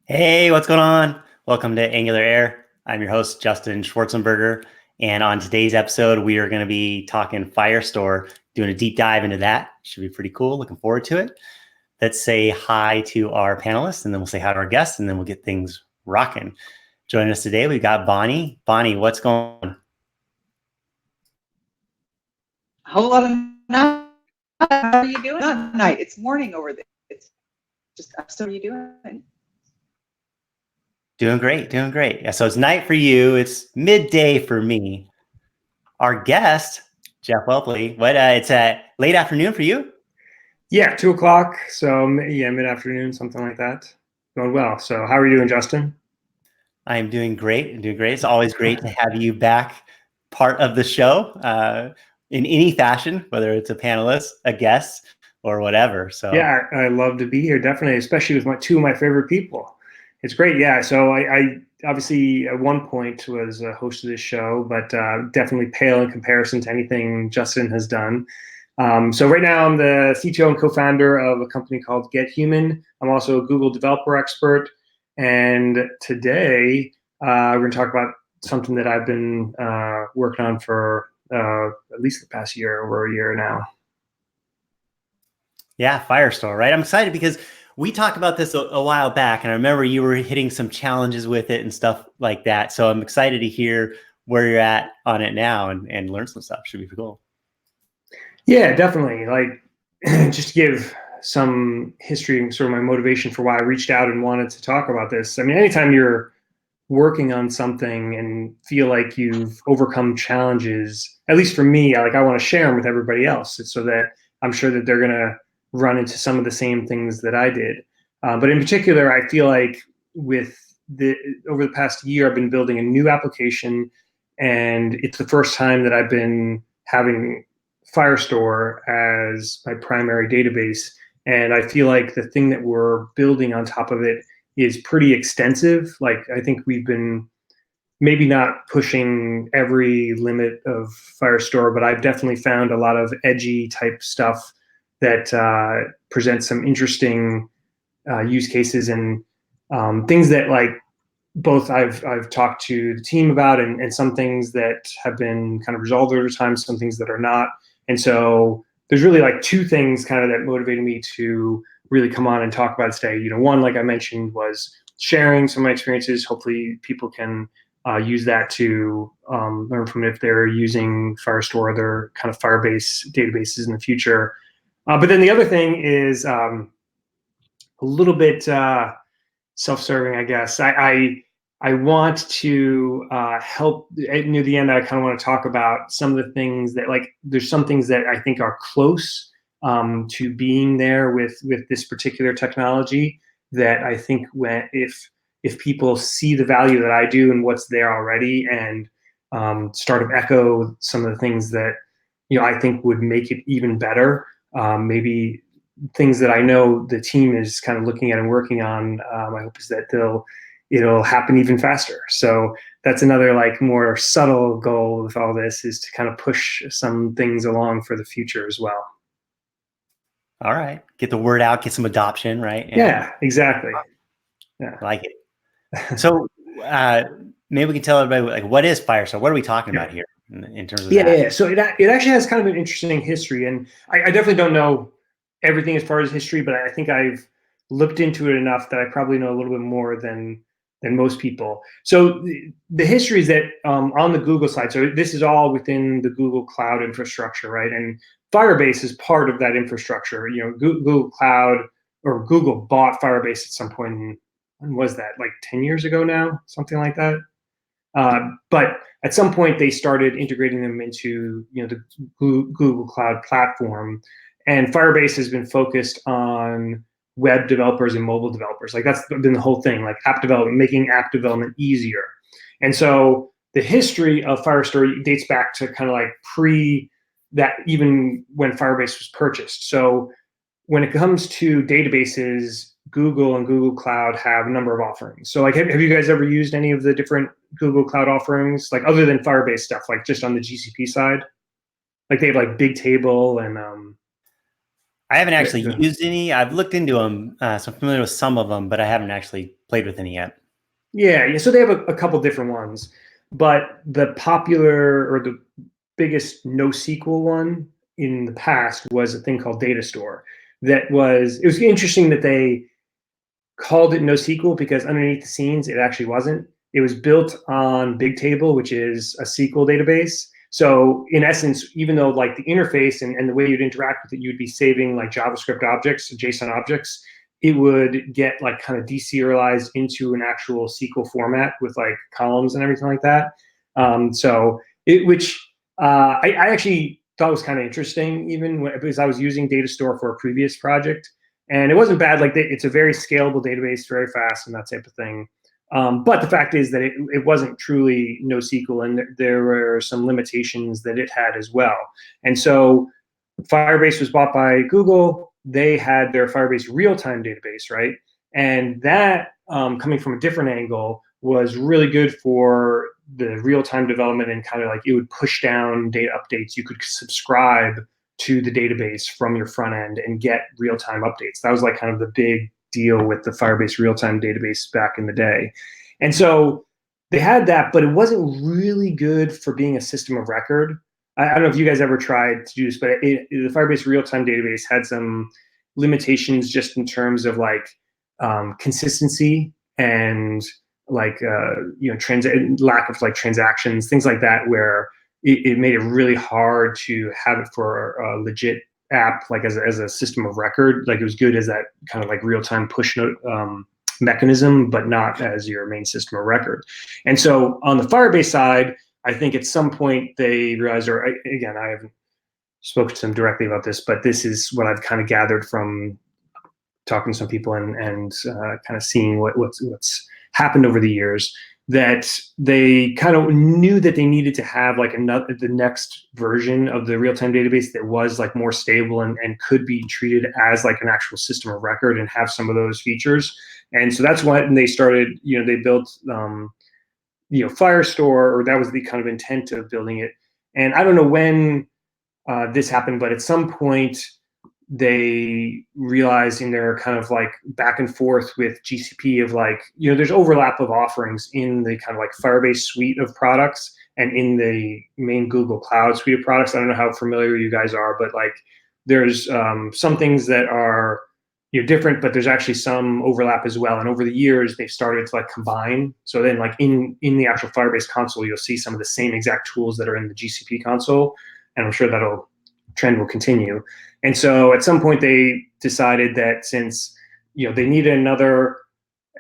Hey, what's going on? Welcome to ngAir. I'm your host, Justin Schwarzenberger. And on today's episode, we are going to be talking Firestore, doing a deep dive into that. Should be pretty cool. Looking forward to it. Let's say hi to our panelists, and then we'll say hi to our guests, and then we'll get things rocking. Joining us today, we've got Bonnie. Bonnie, what's going on? A whole lot of night. How are you doing? Not night. It's morning over there. It's just, so how are you doing? Doing great, doing great. Yeah, so it's night for you. It's midday for me. Our guest, Jeff Whelpley, it's late afternoon for you? Yeah, 2 o'clock. So yeah, mid-afternoon, something like that. Going well. So how are you doing, Justin? I'm doing great. I'm doing great. It's always great to have you back, part of the show, in any fashion, whether it's a panelist, a guest, or whatever. So Yeah, I love to be here, definitely, especially with two of my favorite people. It's great. Yeah. So I obviously at one point was a host of this show, but definitely pale in comparison to anything Justin has done. So right now I'm the CTO and co-founder of a company called Get Human. I'm also a Google developer expert. And today we're going to talk about something that I've been working on for at least the past year, over a year now. yeah, Firestore, right? I'm excited because we talked about this a while back, and I remember you were hitting some challenges with it and stuff like that. So I'm excited to hear where you're at on it now and learn some stuff. Should be cool. Yeah, definitely. Like, just to give some history and sort of my motivation for why I reached out and wanted to talk about this. I mean, anytime you're working on something and feel like you've overcome challenges, at least for me, I want to share them with everybody else so that I'm sure that they're going to run into some of the same things that I did. But in particular, I feel like over the past year, I've been building a new application, and it's the first time that I've been having Firestore as my primary database. And I feel like the thing that we're building on top of it is pretty extensive. Like, I think we've been maybe not pushing every limit of Firestore, but I've definitely found a lot of edgy type stuff that presents some interesting use cases and things that, like, both I've talked to the team about, and some things that have been kind of resolved over time, some things that are not. And so there's really like two things kind of that motivated me to really come on and talk about it today. One, like I mentioned, was sharing some of my experiences. Hopefully people can use that to learn from it if they're using Firestore or other kind of Firebase databases in the future. But then the other thing is a little bit self-serving, I guess. I want to help. Near the end, I kind of want to talk about some of the things that, like, there's some things that I think are close to being there with this particular technology, that I think if people see the value that I do and what's there already, and start to echo some of the things that I think would make it even better. Maybe things that I know the team is kind of looking at and working on. My hope is that it'll happen even faster. So that's another, like, more subtle goal with all this, is to kind of push some things along for the future as well. All right. Get the word out, get some adoption, right? Yeah, exactly. Yeah. I like it. So maybe we can tell everybody, like, what is Firestore? What are we talking about here in terms of that? Yeah. So it actually has kind of an interesting history, and I definitely don't know everything as far as history, but I think I've looked into it enough that I probably know a little bit more than most people. So the history is that on the Google side, so this is all within the Google Cloud infrastructure, right? And Firebase is part of that infrastructure. Google Cloud, or Google bought Firebase at some point. When was that? Like 10 years ago now, something like that. But at some point they started integrating them into the Google Cloud platform, and Firebase has been focused on web developers and mobile developers. Like, that's been the whole thing, like app development, making app development easier. And so the history of Firestore dates back to kind of like pre that, even when Firebase was purchased. So when it comes to databases, Google and Google Cloud have a number of offerings. So, like, have you guys ever used any of the different Google Cloud offerings, like, other than Firebase stuff, like just on the GCP side? Like, they have like Bigtable and I haven't actually used any. I've looked into them, so I'm familiar with some of them, but I haven't actually played with any yet. Yeah. So they have a couple different ones, but the popular or the biggest NoSQL one in the past was a thing called Datastore. It was interesting that they called it NoSQL because underneath the scenes, it actually wasn't. It was built on Bigtable, which is a SQL database. So in essence, even though like the interface and the way you'd interact with it, you'd be saving like JavaScript objects, JSON objects, it would get like kind of deserialized into an actual SQL format with like columns and everything like that. I actually thought was kind of interesting, because I was using Datastore for a previous project, and it wasn't bad. Like it's a very scalable database, very fast, and that type of thing. But the fact is that it wasn't truly NoSQL, and there were some limitations that it had as well. And so Firebase was bought by Google. They had their Firebase real-time database, right? And that, coming from a different angle, was really good for the real-time development, and kind of like it would push down data updates. You could subscribe to the database from your front end and get real-time updates. That was like kind of the big deal with the Firebase real-time database back in the day. And so they had that, but it wasn't really good for being a system of record. I don't know if you guys ever tried to do this, but the Firebase real-time database had some limitations just in terms of like consistency and like lack of like transactions, things like that, where it made it really hard to have it for a legit app, like as a system of record. Like it was good as that kind of like real-time push note mechanism, but not as your main system of record. And so on the Firebase side, I think at some point they realized, or again, I haven't spoken to them directly about this, but this is what I've kind of gathered from talking to some people and kind of seeing what's happened over the years, that they kind of knew that they needed to have like the next version of the real-time database that was like more stable and could be treated as like an actual system of record and have some of those features. And so that's when they started, they built, Firestore, or that was the kind of intent of building it. And I don't know when this happened, but at some point they realized in their kind of like back and forth with GCP of like, there's overlap of offerings in the kind of like Firebase suite of products and in the main Google Cloud suite of products. I don't know how familiar you guys are, but like there's some things that are different, but there's actually some overlap as well. And over the years, they've started to like combine. So then like in the actual Firebase console, you'll see some of the same exact tools that are in the GCP console. And I'm sure trend will continue. And so at some point they decided that since, they needed another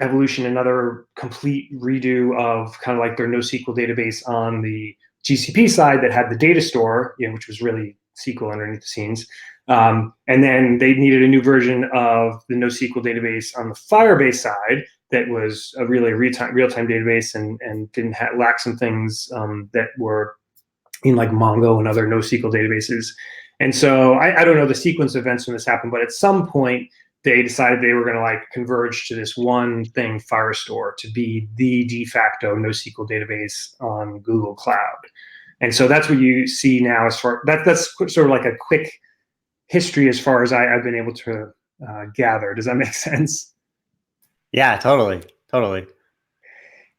evolution, another complete redo of kind of like their NoSQL database on the GCP side that had the data store, which was really SQL underneath the scenes. And then they needed a new version of the NoSQL database on the Firebase side that was a really real-time database and didn't lack some things that were in like Mongo and other NoSQL databases. And so I don't know the sequence of events when this happened, but at some point they decided they were going to like converge to this one thing, Firestore, to be the de facto NoSQL database on Google Cloud. And so that's what you see now. That's sort of like a quick history as far as I've been able to gather. Does that make sense? Yeah, totally.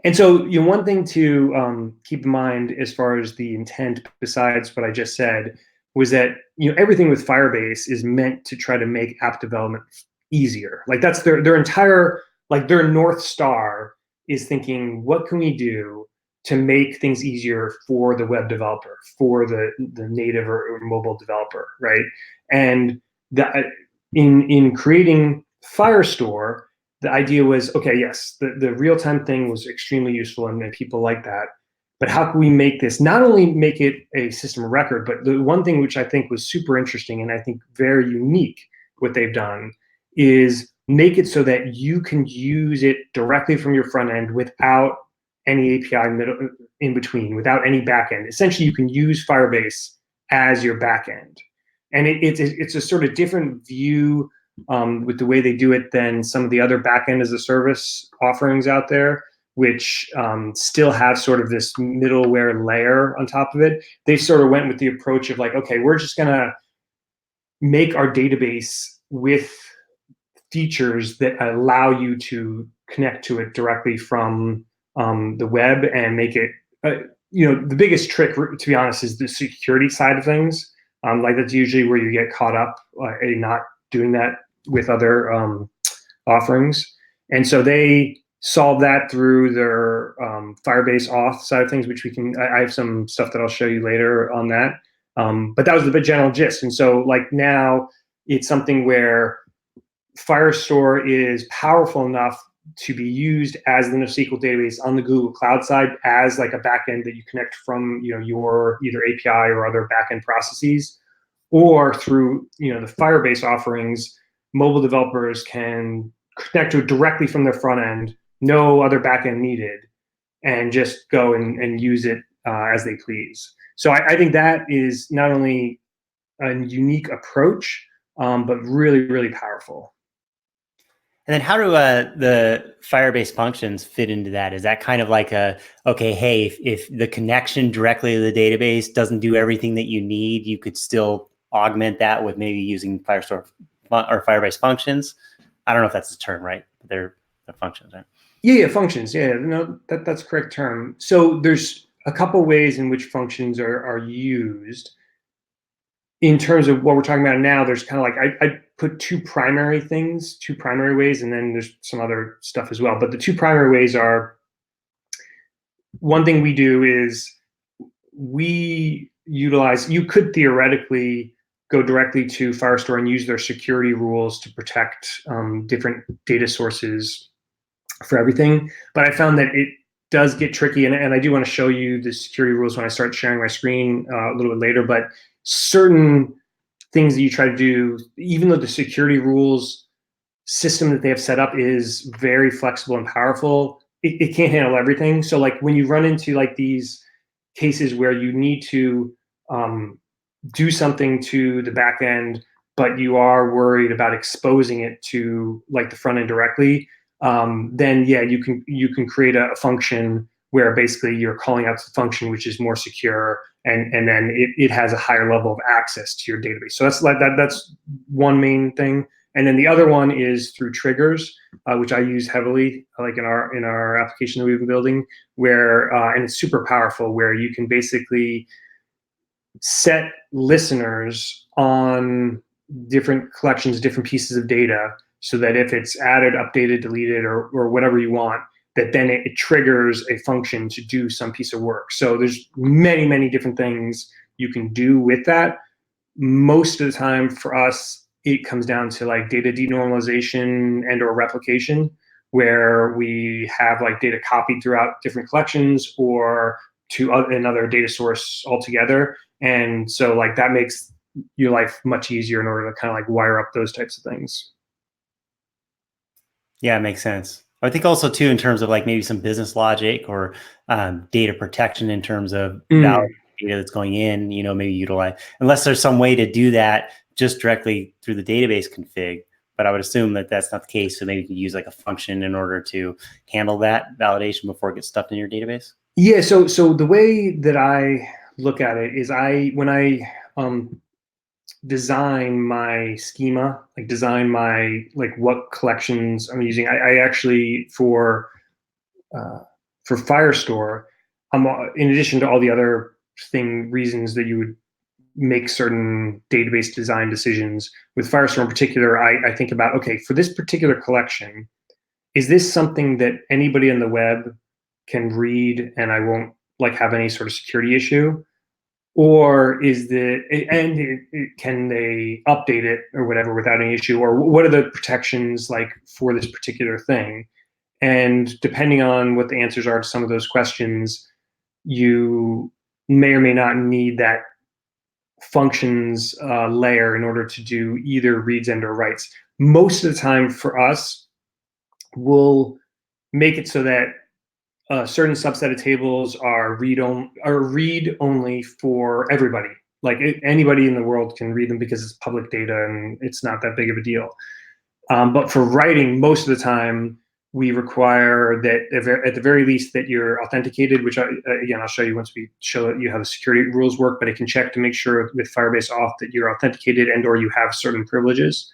And so, one thing to keep in mind as far as the intent, besides what I just said, was that everything with Firebase is meant to try to make app development easier. Like that's their entire, like their North Star is thinking, what can we do to make things easier for the web developer, for the native or mobile developer, right? And in creating Firestore, the idea was, okay, yes, the real-time thing was extremely useful and people like that. But how can we make this, not only make it a system of record, but the one thing which I think was super interesting and I think very unique, what they've done, is make it so that you can use it directly from your front end without any API in between, without any backend. Essentially, you can use Firebase as your backend. And it's a sort of different view with the way they do it than some of the other backend as a service offerings out there, which still have sort of this middleware layer on top of it. They sort of went with the approach of like, okay, we're just gonna make our database with features that allow you to connect to it directly from the web and make it, the biggest trick, to be honest, is the security side of things. Like that's usually where you get caught up in not doing that with other offerings. And so they solve that through their Firebase auth side of things, which I have some stuff that I'll show you later on that. But that was the general gist. And so like now it's something where Firestore is powerful enough to be used as the NoSQL database on the Google Cloud side as like a backend that you connect from your either API or other backend processes, or through the Firebase offerings, mobile developers can connect to it directly from their front end, no other backend needed, and just go and use it as they please. So I think that is not only a unique approach, but really, really powerful. And then how do the Firebase functions fit into that? Is that kind of like okay, hey, if the connection directly to the database doesn't do everything that you need, you could still augment that with maybe using Firestore or Firebase functions? I don't know if that's the term, right? They're functions, right? Yeah, functions. Yeah, no, that's a correct term. So there's a couple ways in which functions are used. In terms of what we're talking about now, there's kind of like, I put two primary ways, and then there's some other stuff as well. But the two primary ways are, one thing we do is you could theoretically go directly to Firestore and use their security rules to protect different data sources for everything. But I found that it does get tricky, and I do want to show you the security rules when I start sharing my screen a little bit later. But certain things that you try to do, even though the security rules system that they have set up is very flexible and powerful, it can't handle everything. So like when you run into like these cases where you need to do something to the back end, but you are worried about exposing it to like the front end directly, then yeah, you can create a function where basically you're calling out the function, which is more secure, and then it has a higher level of access to your database. So that's one main thing. And then the other one is through triggers, which I use heavily, like in our application that we've been building, where and it's super powerful, where you can basically set listeners on different collections, different pieces of data, so that if it's added, updated, deleted, or whatever you want, that then it triggers a function to do some piece of work. So there's many, many different things you can do with that. Most of the time for us, it comes down to like data denormalization and or replication, where we have like data copied throughout different collections or to another data source altogether. And so like that makes your life much easier in order to kind of like wire up those types of things. Yeah, it makes sense. I think also too, in terms of like maybe some business logic or data protection in terms of valid data that's going in, maybe utilize, unless there's some way to do that just directly through the database config. But I would assume that that's not the case. So maybe you can use like a function in order to handle that validation before it gets stuffed in your database. Yeah. So the way that I look at it is when I design my schema, like design my what collections I'm using. I actually for Firestore, in addition to all the other reasons that you would make certain database design decisions, with Firestore in particular, I think about, okay, for this particular collection, is this something that anybody on the web can read and I won't have any sort of security issue? Or can they update it or whatever without any issue? Or what are the protections for this particular thing? And depending on what the answers are to some of those questions, you may or may not need that functions layer in order to do either reads and or writes. Most of the time for us, we'll make it so that a certain subset of tables are read only for everybody. Anybody in the world can read them because it's public data and it's not that big of a deal. But for writing, most of the time, we require that at the very least that you're authenticated, which again, I'll show you once we show that you have the security rules work, but it can check to make sure with Firebase auth that you're authenticated and or you have certain privileges.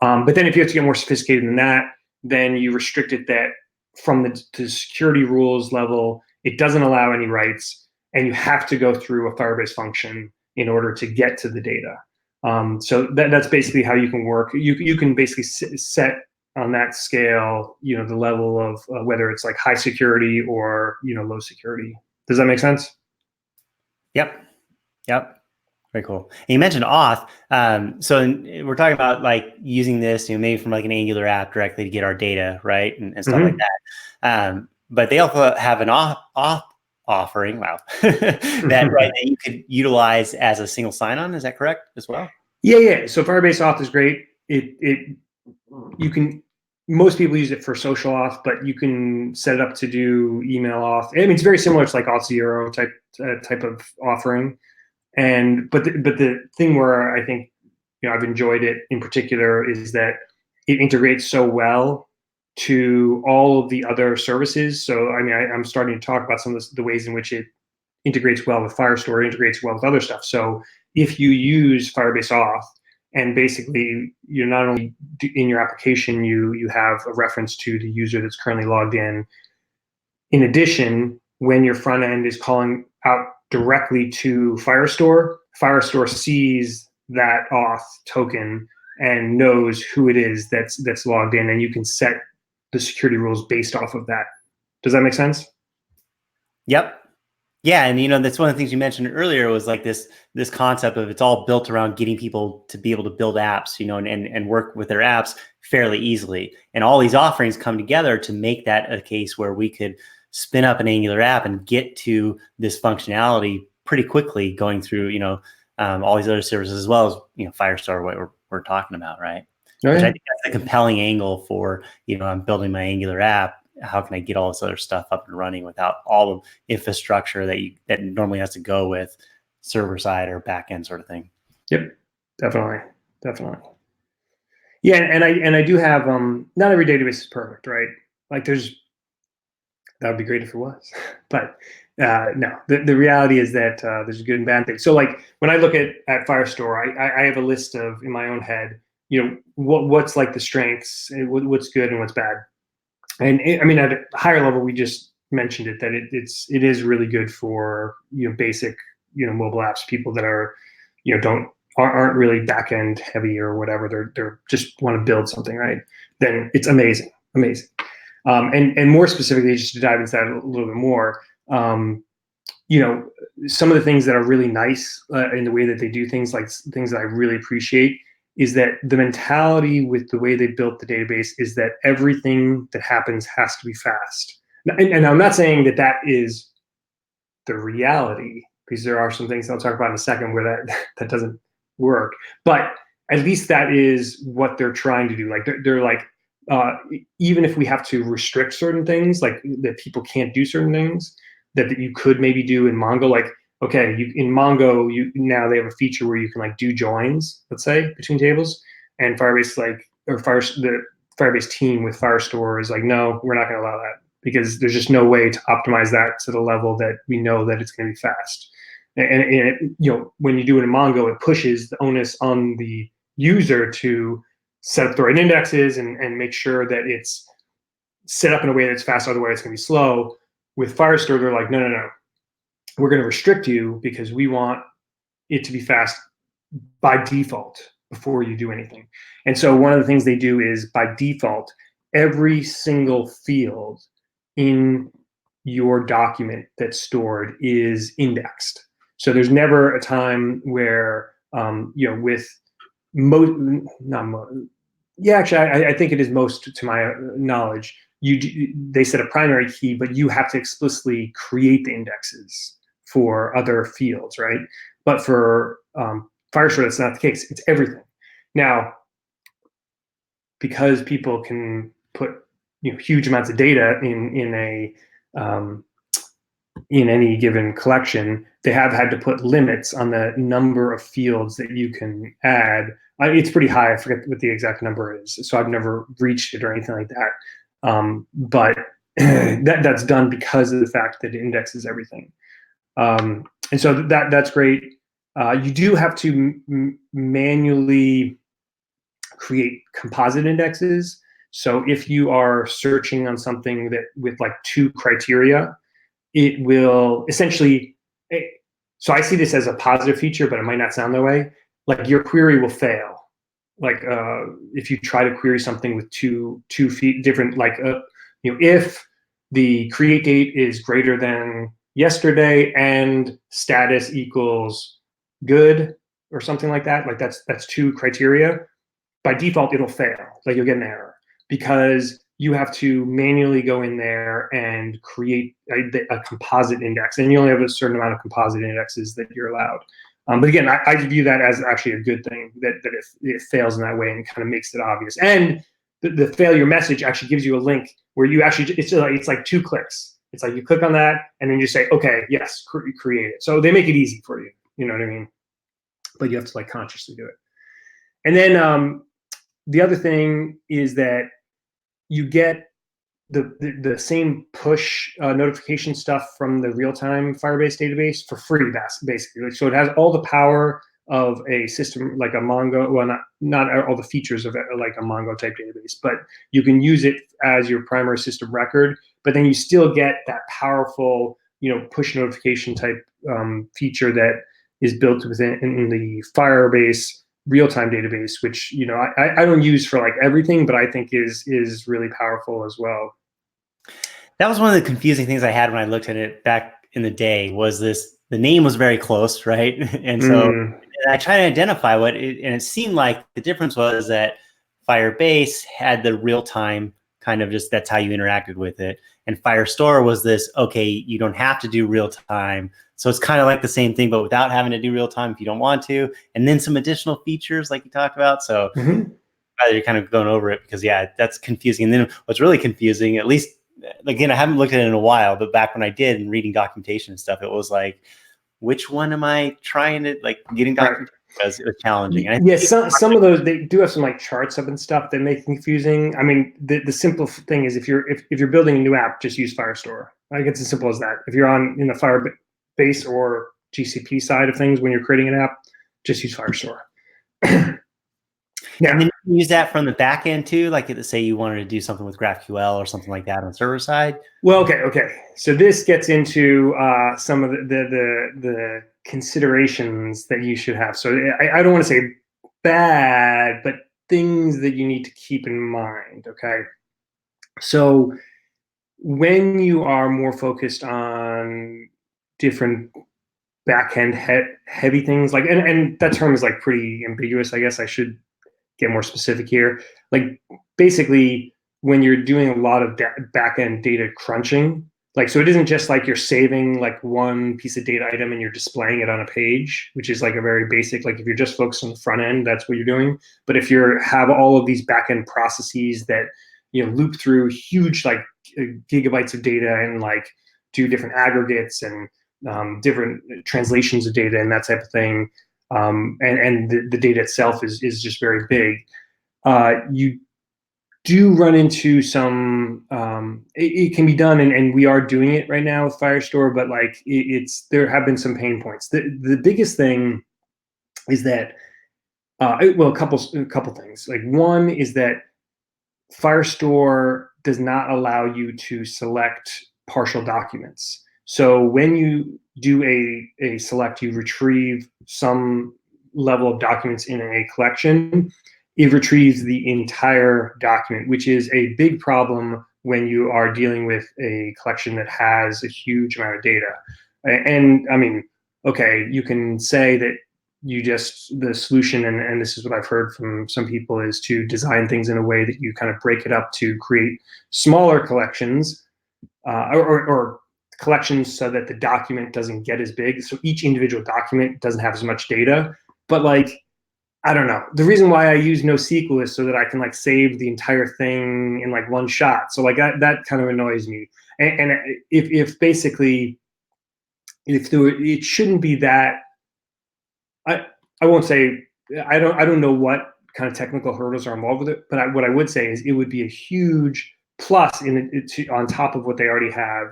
But then if you have to get more sophisticated than that, then you restrict it that from the security rules level, it doesn't allow any writes, and you have to go through a Firebase function in order to get to the data. So that's basically how you can work. You can basically set on that scale, the level of whether it's like high security or low security. Does that make sense? Yep. Very cool. And you mentioned auth. So we're talking about like using this, maybe from like an Angular app directly to get our data, right, and stuff like that. But they also have an auth offering. Wow, that right that you could utilize as a single sign-on. Is that correct as well? Yeah. So Firebase auth is great. You can. Most people use it for social auth, but you can set it up to do email auth. I mean, it's very similar to like Auth0 type of offering. But the thing where I think I've enjoyed it in particular is that it integrates so well to all of the other services. So I mean, I'm starting to talk about some of the ways in which it integrates well with Firestore, integrates well with other stuff. So if you use Firebase Auth, and basically you're not only in your application, you have a reference to the user that's currently logged in. In addition, when your front end is calling out directly to Firestore, Firestore sees that auth token and knows who it is that's logged in, and you can set the security rules based off of that. Does that make sense? Yep. Yeah, and that's one of the things you mentioned earlier was like this concept of it's all built around getting people to be able to build apps, and work with their apps fairly easily. And all these offerings come together to make that a case where we could spin up an Angular app and get to this functionality pretty quickly, going through all these other services as well as Firestore, what we're talking about, right? Oh, yeah. Which I think that's a compelling angle for I'm building my Angular app. How can I get all this other stuff up and running without all the infrastructure that normally has to go with server side or backend sort of thing? Yep, definitely. Yeah, and I do have not every database is perfect, right? Like that would be great if it was, but no. The reality is that there's good and bad things. So like when I look at Firestore, I have a list of in my own head, what's like the strengths, what's good and what's bad. And I mean, at a higher level, we just mentioned it that it is really good for basic mobile apps, people that are aren't really back end heavy or whatever. They're just want to build something, right? Then it's amazing. And more specifically, just to dive into that a little bit more, some of the things that are really nice in the way that they do things, like things that I really appreciate, is that the mentality with the way they built the database is that everything that happens has to be fast. And I'm not saying that is the reality, because there are some things I'll talk about in a second where that doesn't work. But at least that is what they're trying to do. Like they're like, even if we have to restrict certain things, like that people can't do certain things that you could maybe do in Mongo, like, okay, in Mongo, now they have a feature where you can like do joins, let's say, between tables, and Firebase the Firebase team with Firestore is like, no, we're not going to allow that, because there's just no way to optimize that to the level that we know that it's going to be fast. And when you do it in Mongo, it pushes the onus on the user to set up the right indexes and make sure that it's set up in a way that's fast, otherwise it's going to be slow. With Firestore, they're like, no. We're going to restrict you because we want it to be fast by default before you do anything. And so one of the things they do is, by default, every single field in your document that's stored is indexed. So there's never a time where, with actually, I think it is most, to my knowledge, they set a primary key, but you have to explicitly create the indexes for other fields, right? But for Firestore, that's not the case. It's everything. Now, because people can put huge amounts of data in any given collection, they have had to put limits on the number of fields that you can add. It's pretty high. I forget what the exact number is, so I've never reached it or anything like that. But that's done because of the fact that it indexes everything. And so that's great. You do have to manually create composite indexes. So if you are searching on something that with like 2 criteria, it will essentially, so I see this as a positive feature, but it might not sound that way. Like your query will fail. Like if you try to query something with two feet different, like if the create date is greater than yesterday and status equals good or something like that, like that's 2 criteria, by default it'll fail. Like you'll get an error because you have to manually go in there and create a composite index, and you only have a certain amount of composite indexes that you're allowed. But again, I view that as actually a good thing, that it fails in that way and kind of makes it obvious. And the failure message actually gives you a link where you actually, it's like 2 clicks. It's like you click on that and then you say, okay, yes, create it. So they make it easy for you. You know what I mean? But you have to like consciously do it. And then the other thing is that you get the same push notification stuff from the real-time Firebase database for free, basically. So it has all the power of a system like a Mongo, well, not all the features of it, like a Mongo type database, but you can use it as your primary system record, but then you still get that powerful, push notification type feature that is built within in the Firebase real-time database, which I don't use for like everything, but I think is really powerful as well. That was one of the confusing things I had when I looked at it back in the day. Was the name was very close, right? And so I tried to identify and it seemed like the difference was that Firebase had the real-time kind of just, that's how you interacted with it, and Firestore was this, okay, you don't have to do real-time. So it's kind of like the same thing, but without having to do real time if you don't want to. And then some additional features like you talked about. So you're kind of going over it because, yeah, that's confusing. And then what's really confusing, at least, again, I haven't looked at it in a while, but back when I did and reading documentation and stuff, it was like, which one am I trying to getting documentation? Because it was challenging. And yeah, some of those, they do have some like charts up and stuff that make it confusing. I mean, the simple thing is if you're building a new app, just use Firestore. Like it's as simple as that. If you're in the Firebase or GCP side of things, when you're creating an app, just use Firestore. Yeah. And then you can use that from the back end too, like say you wanted to do something with GraphQL or something like that on the server side. Well, okay. So this gets into some of the considerations that you should have. So I don't want to say bad, but things that you need to keep in mind. Okay. So when you are more focused on different back-end heavy things, like, and that term is like pretty ambiguous, I guess I should get more specific here. Like basically when you're doing a lot of back-end data crunching, like, so it isn't just like you're saving like one piece of data item and you're displaying it on a page, which is like a very basic, like if you're just focused on the front end, that's what you're doing. But if you have all of these back-end processes that, loop through huge, like gigabytes of data and like do different aggregates and different translations of data and that type of thing, and the data itself is just very big, you do run into some, it can be done, and we are doing it right now with Firestore, but like there have been some pain points. The biggest thing is that, well, a couple things. Like one is that Firestore does not allow you to select partial documents. So when you do a select, you retrieve some level of documents in a collection, it retrieves the entire document, which is a big problem when you are dealing with a collection that has a huge amount of data. And I mean, okay, you can say that the solution, and this is what I've heard from some people, is to design things in a way that you kind of break it up to create smaller collections, or collections so that the document doesn't get as big. So each individual document doesn't have as much data. But like, I don't know. The reason why I use NoSQL is so that I can like save the entire thing in like one shot. So like that kind of annoys me. And if basically, it shouldn't be that, I won't say, I don't know what kind of technical hurdles are involved with it, but what I would say is it would be a huge plus on top of what they already have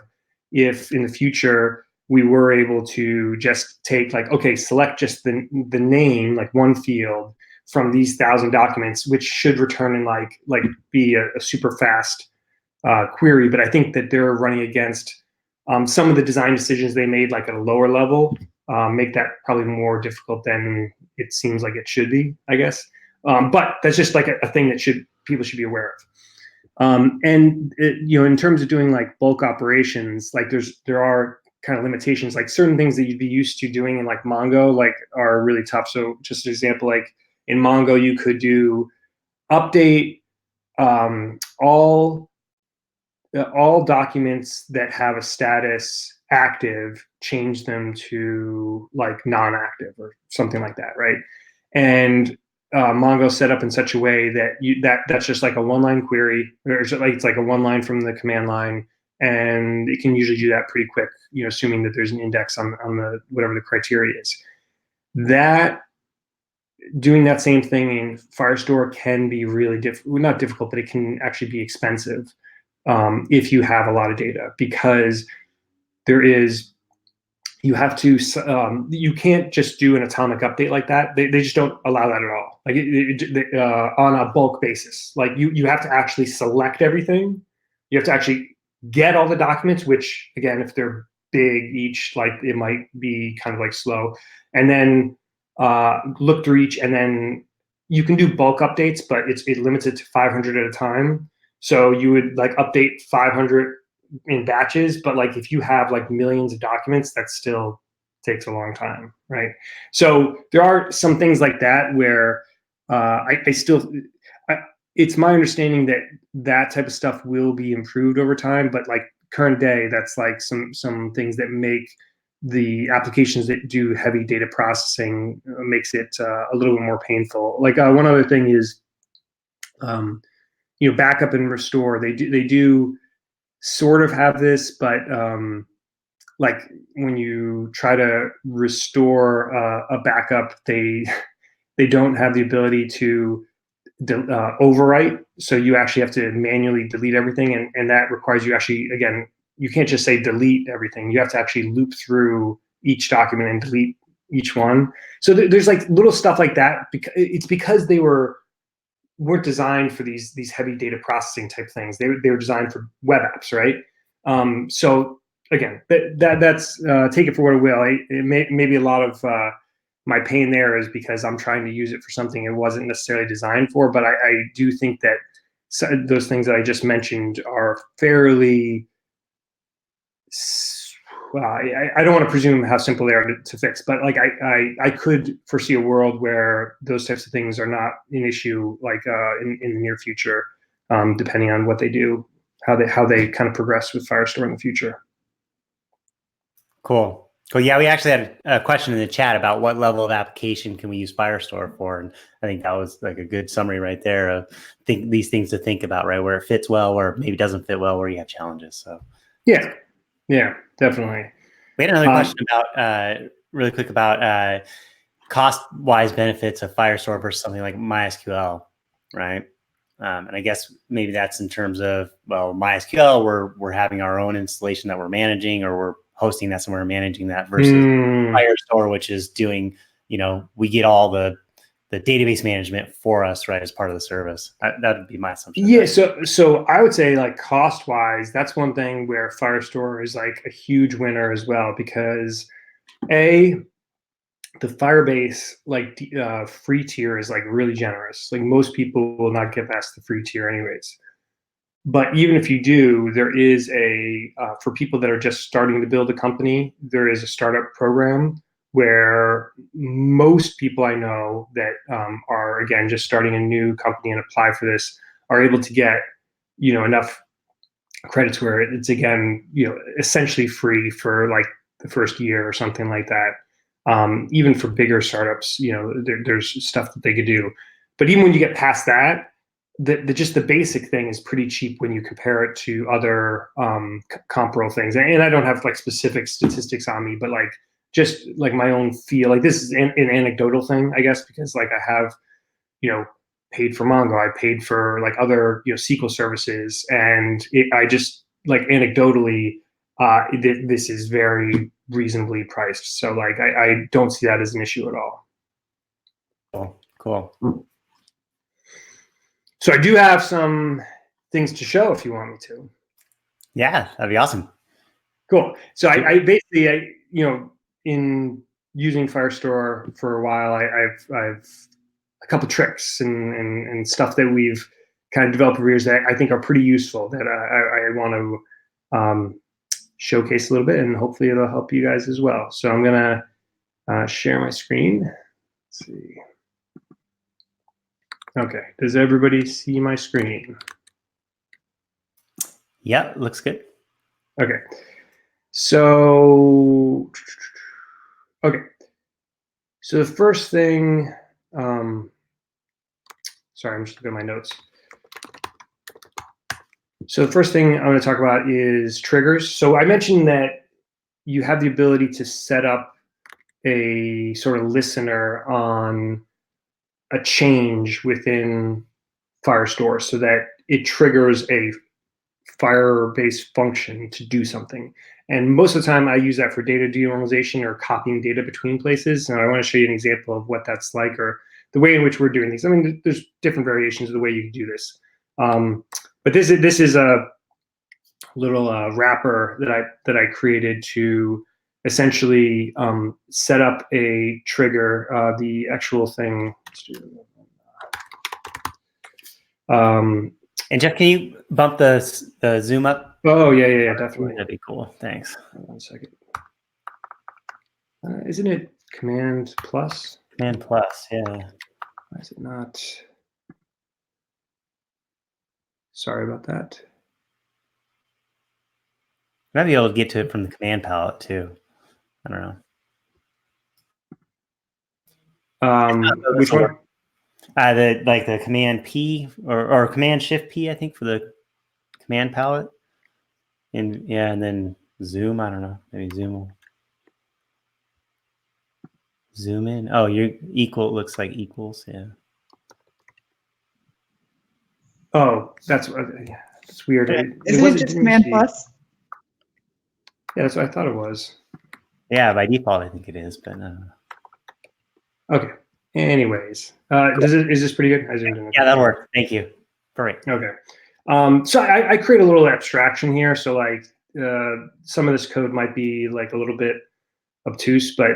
if in the future we were able to just take like, okay, select just the name, like one field, from these 1,000 documents, which should return in like be a super fast query. But I think that they're running against some of the design decisions they made, like at a lower level, make that probably more difficult than it seems like it should be, I guess. But that's just like a thing that people should be aware of. And in terms of doing like bulk operations, like there are kind of limitations, like certain things that you'd be used to doing in like Mongo, like are really tough. So just an example, like in Mongo, you could do update all documents that have a status active, change them to like non-active or something like that, right? And Mongo set up in such a way that that's just like a one-line query, or it's like a one line from the command line, and it can usually do that pretty quick, assuming that there's an index on the whatever the criteria is. That doing that same thing in Firestore can be really not difficult, but it can actually be expensive if you have a lot of data, because you have to, you can't just do an atomic update like that. They just don't allow that at all. Like on a bulk basis, like you have to actually select everything. You have to actually get all the documents, which again, if they're big each, like it might be kind of like slow, and then look through each, and then you can do bulk updates, but it limits it to 500 at a time. So you would like update 500 in batches, but like if you have like millions of documents, that still takes a long time, right? So there are some things like that where it's my understanding that type of stuff will be improved over time, but like current day, that's like some things that make the applications that do heavy data processing makes it a little bit more painful. Like one other thing is, backup and restore. They do sort of have this, but like when you try to restore a backup, they don't have the ability to overwrite. So you actually have to manually delete everything, and that requires you actually, again, you can't just say delete everything. You have to actually loop through each document and delete each one. So there's like little stuff like that. Because they weren't designed for these heavy data processing type things. They were designed for web apps, right? So again, that's take it for what it will. Maybe a lot of my pain there is because I'm trying to use it for something it wasn't necessarily designed for. But I do think that those things that I just mentioned are fairly. I don't want to presume how simple they are to fix, but like I could foresee a world where those types of things are not an issue, like in the near future, depending on what they do, how they kind of progress with Firestore in the future. Cool. Yeah, we actually had a question in the chat about what level of application can we use Firestore for, and I think that was like a good summary right there of these things to think about, right? Where it fits well, where maybe doesn't fit well, where you have challenges. So yeah, definitely. We had another question about really quick about cost-wise benefits of Firestore versus something like MySQL, right? And I guess maybe that's in terms of, well, MySQL, we're having our own installation that we're managing, or we're hosting that somewhere, managing that, versus Firestore, which is doing, we get all the database management for us, right, as part of the service. That would be my assumption. Yeah, so I would say like cost-wise, that's one thing where Firestore is like a huge winner as well, because the Firebase like free tier is like really generous. Like most people will not get past the free tier anyways. But even if you do, there is for people that are just starting to build a company, there is a startup program where most people I know that are, again, just starting a new company and apply for this are able to get, enough credits where it's, again, essentially free for like the first year or something like that. Even for bigger startups, there's stuff that they could do. But even when you get past that, just the basic thing is pretty cheap when you compare it to other comparable things. And I don't have like specific statistics on me, but like just like my own feel, like this is an anecdotal thing, I guess, because like I have, paid for Mongo, I paid for like other, SQL services, and I just like anecdotally, this is very reasonably priced. So like I don't see that as an issue at all. Cool. So I do have some things to show if you want me to. Yeah, that'd be awesome. Cool. So I basically, in using Firestore for a while, I've a couple tricks and stuff that we've kind of developed over years that I think are pretty useful that I want to showcase a little bit, and hopefully it'll help you guys as well. So I'm gonna share my screen. Let's see. Okay. Does everybody see my screen? Yeah, looks good. Okay. So, okay. So the first thing, sorry, I'm just looking at my notes. So the first thing I'm going to talk about is triggers. So I mentioned that you have the ability to set up a sort of listener on a change within Firestore so that it triggers a Firebase function to do something. And most of the time I use that for data denormalization or copying data between places. And I want to show you an example of what that's like, or the way in which we're doing things. I mean, there's different variations of the way you can do this. But this is a little wrapper that I created to essentially set up a trigger. The actual thing. And Jeff, can you bump the zoom up? Oh yeah, definitely. That'd be cool. Thanks. Hold on a second. Isn't it Command Plus? Command Plus, yeah. Why is it not? Sorry about that. Might be able to get to it from the command palette too. I don't know. Which one? The Command P or Command Shift P, I think, for the command palette. And yeah, and then zoom. I don't know. Maybe zoom in. Oh, you're equal. It looks like equals. Yeah. Oh, that's weird. Isn't it just Command Plus? Yeah, that's what I thought it was. Yeah, by default, I think it is, but okay. Anyways, cool. Is this pretty good? Yeah, that'll work. Thank you. Great. Okay. So I create a little abstraction here. So like some of this code might be like a little bit obtuse, but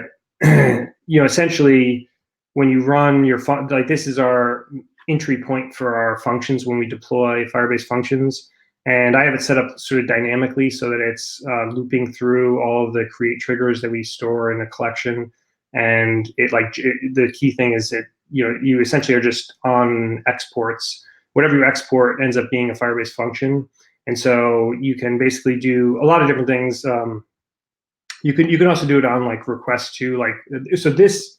essentially when you run your like this is our entry point for our functions when we deploy Firebase functions. And I have it set up sort of dynamically so that it's looping through all of the create triggers that we store in a collection. And the key thing is that you essentially are just on exports. Whatever you export ends up being a Firebase function, and so you can basically do a lot of different things. You can also do it on like request too. Like so, this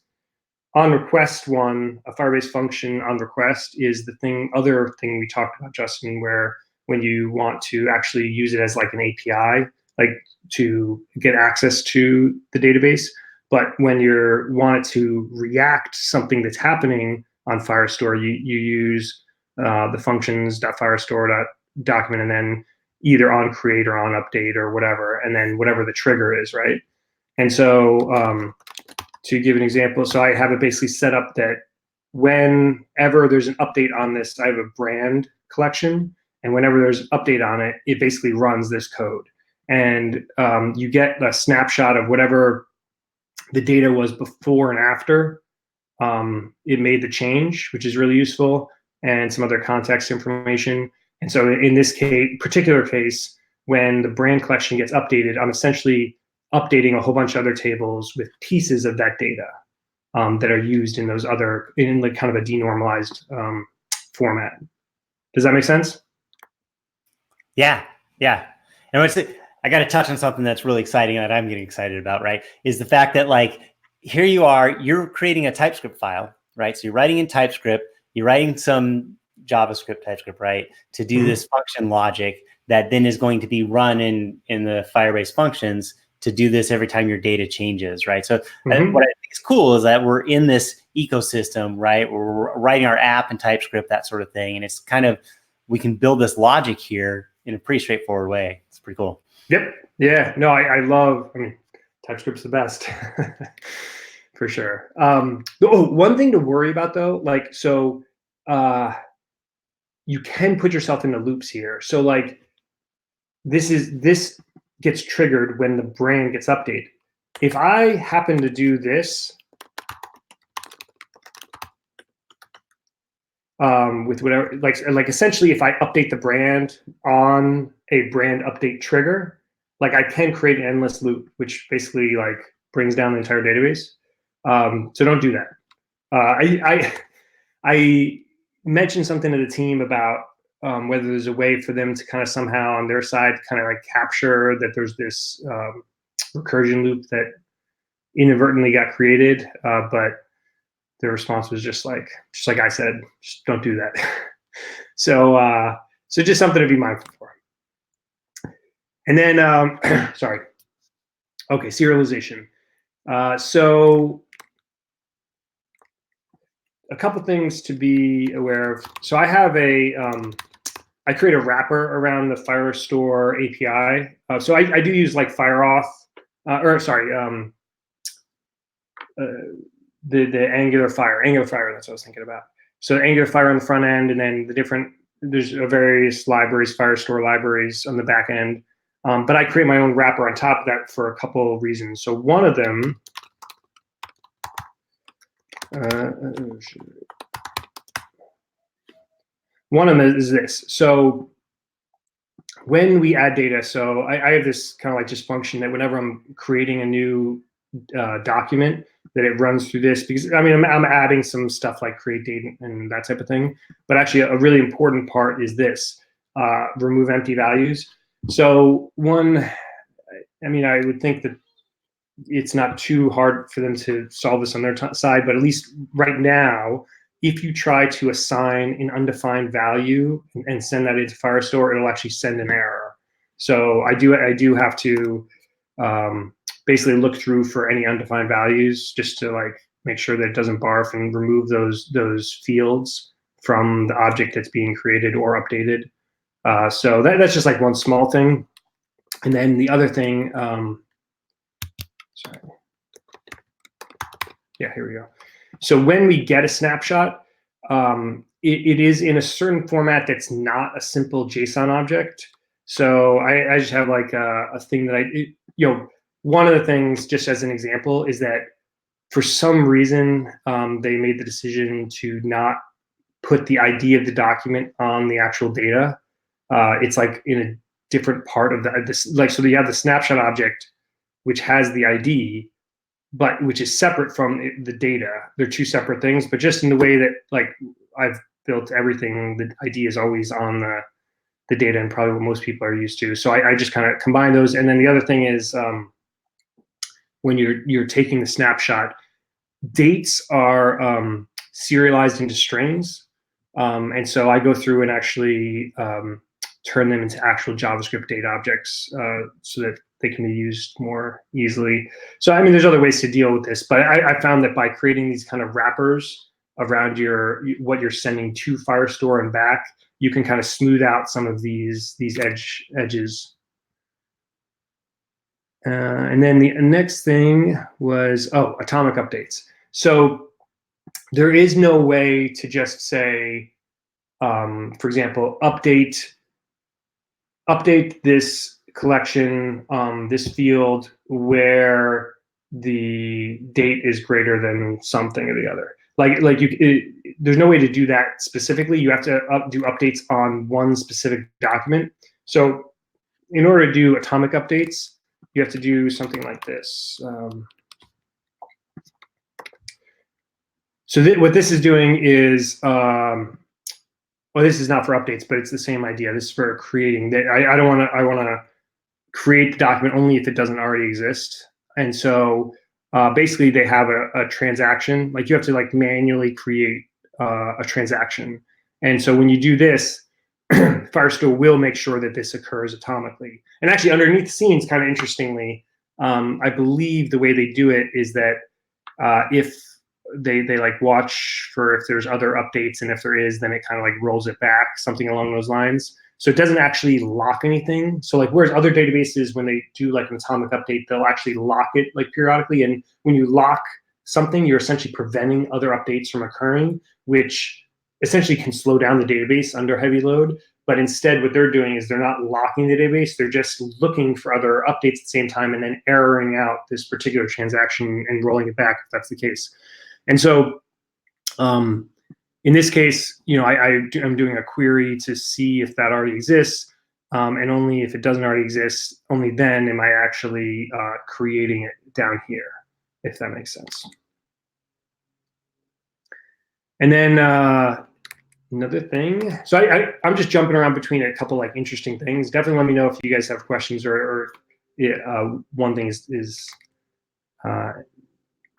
on request one, a Firebase function on request is the other thing we talked about, Justin, where when you want to actually use it as like an API, like to get access to the database. But when you want it to react to something that's happening on Firestore, you use the functions.firestore.document and then either on create or on update or whatever, and then whatever the trigger is, right? And so to give an example, so I have it basically set up that whenever there's an update on this, I have a brand collection, and whenever there's an update on it, it basically runs this code. And you get a snapshot of whatever the data was before and after it made the change, which is really useful, and some other context information. And so in this particular case, when the brand collection gets updated, I'm essentially updating a whole bunch of other tables with pieces of that data that are used in those in like kind of a denormalized format. Does that make sense? Yeah. And I got to touch on something that's really exciting that I'm getting excited about, right? Is the fact that like, here you're creating a TypeScript file, right? So you're writing in TypeScript, you're writing some JavaScript, TypeScript, right? To do this function logic that then is going to be run in the Firebase functions to do this every time your data changes, right? So what I think is cool is that we're in this ecosystem, right? We're writing our app in TypeScript, that sort of thing. And it's kind of, we can build this logic here in a pretty straightforward way. It's pretty cool. Yep. Yeah. No, I mean, TypeScript's the best. For sure. One thing to worry about though, like, so you can put yourself into loops here. So like this gets triggered when the brand gets updated. If I happen to do this with whatever, like essentially if I update the brand on a brand update trigger, like I can create an endless loop, which basically like brings down the entire database. So don't do that. I mentioned something to the team about whether there's a way for them to kind of somehow on their side kind of like capture that there's this recursion loop that inadvertently got created, but their response was just like I said, just don't do that. So just something to be mindful for. And then sorry. Okay, serialization. So a couple things to be aware of. So I have I create a wrapper around the Firestore API. So I do use like FireAuth, the Angular Fire, that's what I was thinking about. So Angular Fire on the front end, and then there's various libraries, Firestore libraries on the back end. But I create my own wrapper on top of that for a couple of reasons. So one of them, is this. So when we add data, so I have this kind of like just function that whenever I'm creating a new document, that it runs through this, because I mean I'm adding some stuff like create date and that type of thing. But actually a really important part is this, remove empty values. So I mean, I would think that it's not too hard for them to solve this on their side, but at least right now, if you try to assign an undefined value and send that into Firestore, it'll actually send an error. So I do have to basically look through for any undefined values just to like make sure that it doesn't barf and remove those fields from the object that's being created or updated. So that's just like one small thing. And then the other thing, sorry. Yeah, here we go. So when we get a snapshot, it is in a certain format that's not a simple JSON object. So I just have like a thing that one of the things, just as an example, is that for some reason they made the decision to not put the ID of the document on the actual data. It's like in a different part of so you have the snapshot object, which has the ID, but which is separate from the data. They're two separate things, but just in the way that like I've built everything, the ID is always on the data, and probably what most people are used to. So I just kind of combine those. And then the other thing is when you're taking the snapshot, dates are serialized into strings. And so I go through and actually turn them into actual JavaScript data objects so that they can be used more easily. So, I mean, there's other ways to deal with this, but I found that by creating these kind of wrappers around what you're sending to Firestore and back, you can kind of smooth out some of these edges. And then the next thing was, atomic updates. So there is no way to just say, for example, update this collection, this field where the date is greater than something or the other. There's no way to do that specifically. You have to do updates on one specific document. So in order to do atomic updates, you have to do something like this. So what this is doing is, well, this is not for updates, but it's the same idea. This is for creating. I want to create the document only if it doesn't already exist. And so basically they have a transaction. Like you have to like manually create a transaction. And so when you do this, Firestore will make sure that this occurs atomically. And actually underneath the scenes, kind of interestingly, I believe the way they do it is that if they like watch for if there's other updates, and if there is, then it kind of like rolls it back, something along those lines. So it doesn't actually lock anything. So like whereas other databases, when they do like an atomic update, they'll actually lock it like periodically. And when you lock something, you're essentially preventing other updates from occurring, which essentially can slow down the database under heavy load. But instead, what they're doing is they're not locking the database. They're just looking for other updates at the same time and then erroring out this particular transaction and rolling it back if that's the case. And so in this case, I'm doing a query to see if that already exists. And only if it doesn't already exist, only then am I actually creating it down here, if that makes sense. And then another thing, so I'm just jumping around between a couple like interesting things. Definitely let me know if you guys have questions or one thing is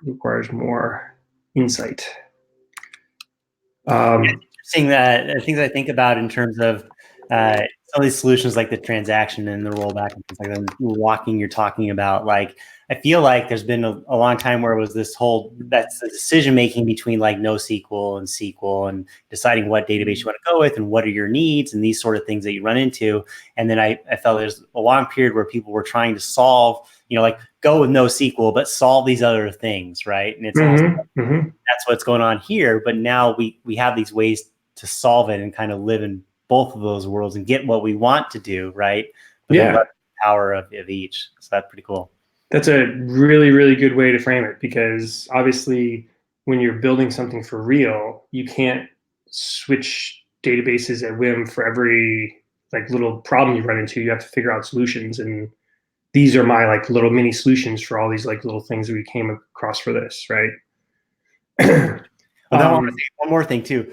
requires more insight. Interesting that things I think about in terms of some of these solutions like the transaction and the rollback and things like that, you're talking about, like, I feel like there's been a long time where it was this whole, that's the decision making between like NoSQL and SQL and deciding what database you want to go with and what are your needs and these sort of things that you run into. And then I felt there's a long period where people were trying to solve, like go with NoSQL, but solve these other things, right? And it's that's what's going on here. But now we have these ways to solve it and kind of live in both of those worlds and get what we want to do, right? But the power of each. So that's pretty cool. That's a really, really good way to frame it, because obviously when you're building something for real, you can't switch databases at whim for every like little problem you run into. You have to figure out solutions, and these are my like little mini solutions for all these like little things that we came across for this, right? One more thing too.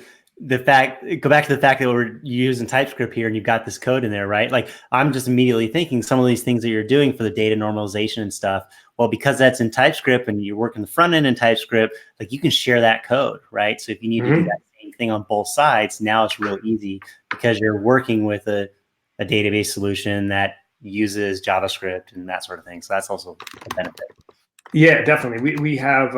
Go back to the fact that we're using TypeScript here and you've got this code in there, right? Like I'm just immediately thinking some of these things that you're doing for the data normalization and stuff, well, because that's in TypeScript and you're working the front end in TypeScript, like you can share that code, right? So if you need to do that same thing on both sides, now it's real easy because you're working with a database solution that uses JavaScript and that sort of thing. So that's also a benefit. Yeah, definitely. We have,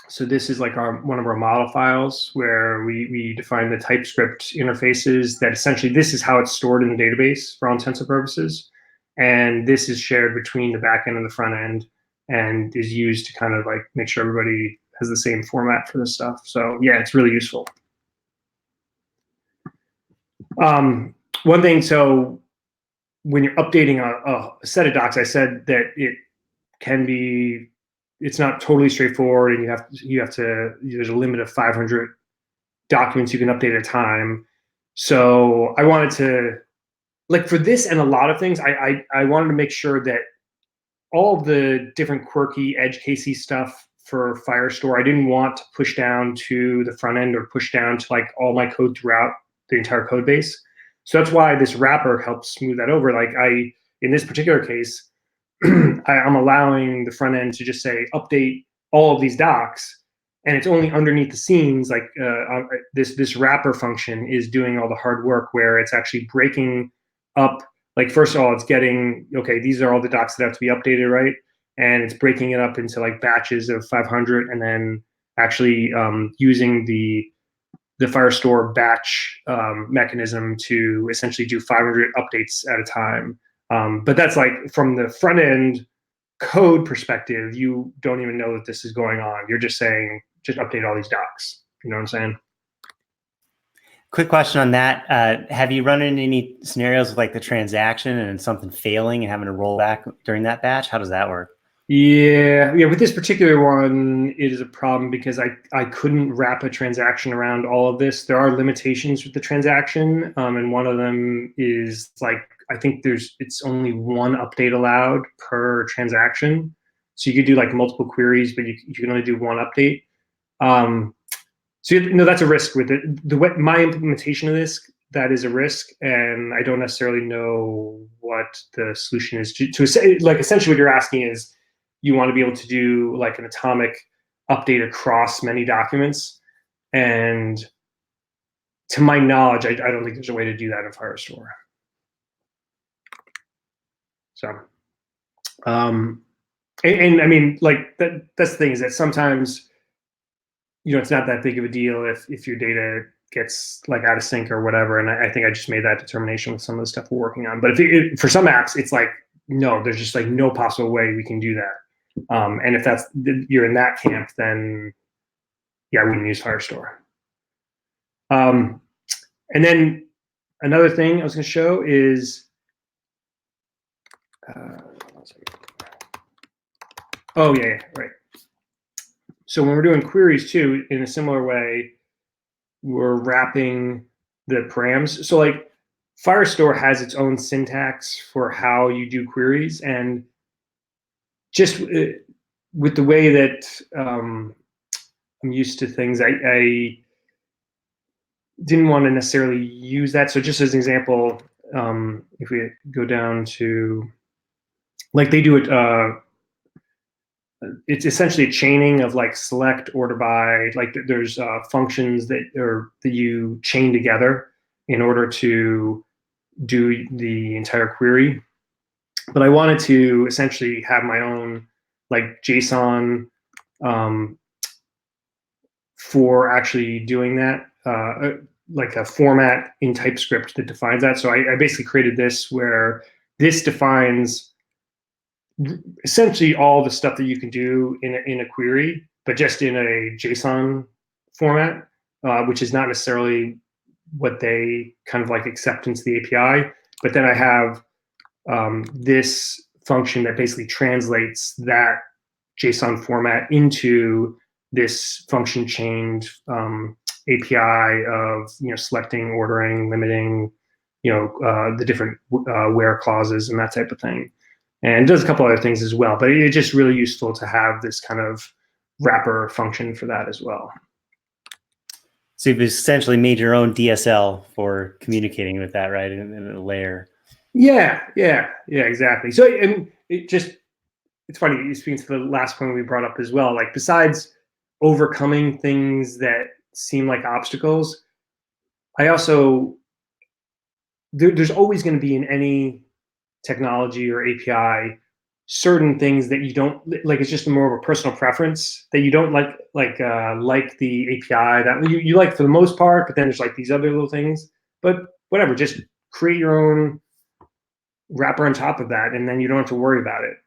so this is like one of our model files where we define the TypeScript interfaces that essentially this is how it's stored in the database for all intents and purposes. And this is shared between the back end and the front end and is used to kind of like make sure everybody has the same format for this stuff. So yeah, it's really useful. One thing, so when you're updating a set of docs, I said that it can be, it's not totally straightforward, and you have to there's a limit of 500 documents you can update at a time. So I wanted to, like for this and a lot of things, I wanted to make sure that all the different quirky edge casey stuff for Firestore, I didn't want to push down to the front end or push down to like all my code throughout the entire code base. So that's why this wrapper helps smooth that over. Like in this particular case, I'm allowing the front end to just say update all of these docs, and it's only underneath the scenes. Like this wrapper function is doing all the hard work, where it's actually breaking up. Like first of all, it's getting, okay, these are all the docs that have to be updated, right? And it's breaking it up into like batches of 500, and then actually using the Firestore batch mechanism to essentially do 500 updates at a time. But that's like from the front end code perspective, you don't even know that this is going on. You're just saying, just update all these docs. You know what I'm saying? Quick question on that. Have you run into any scenarios with like the transaction and something failing and having to roll back during that batch? How does that work? Yeah. With this particular one, it is a problem because I couldn't wrap a transaction around all of this. There are limitations with the transaction, and one of them is like, I think it's only one update allowed per transaction. So you could do like multiple queries, but you can only do one update. So that's a risk with it. My implementation of this, that is a risk, and I don't necessarily know what the solution is to like essentially what you're asking is you want to be able to do like an atomic update across many documents, and to my knowledge, I don't think there's a way to do that in Firestore. So, and I mean, like that's the thing, is that sometimes, it's not that big of a deal if your data gets like out of sync or whatever. And I think I just made that determination with some of the stuff we're working on. But for some apps, it's like, no, there's just like no possible way we can do that. And if you're in that camp, then yeah, I wouldn't use Firestore. And then another thing I was going to show is, oh yeah, right. So when we're doing queries too, in a similar way, we're wrapping the params. So like Firestore has its own syntax for how you do queries, and just with the way that I'm used to things, I didn't want to necessarily use that. So just as an example, if we go down to, like they do it, it's essentially a chaining of like select, order by, like there's functions that you chain together in order to do the entire query. But I wanted to essentially have my own like JSON for actually doing that, like a format in TypeScript that defines that. So I basically created this where this defines essentially all the stuff that you can do in a query, but just in a JSON format, which is not necessarily what they kind of like accept into the API. But then I have this function that basically translates that JSON format into this function chained API of selecting, ordering, limiting, the different where clauses and that type of thing. And it does a couple other things as well, but it's just really useful to have this kind of wrapper function for that as well. So you've essentially made your own DSL for communicating with that, right, in a layer. Yeah, exactly. So, and it's funny, it speaks to the last point we brought up as well. Like besides overcoming things that seem like obstacles, I also, there's always going to be in any technology or API certain things that you don't like. It's just more of a personal preference that you don't like the API that you like for the most part, but then there's like these other little things. But whatever, just create your own wrapper on top of that, and then you don't have to worry about it.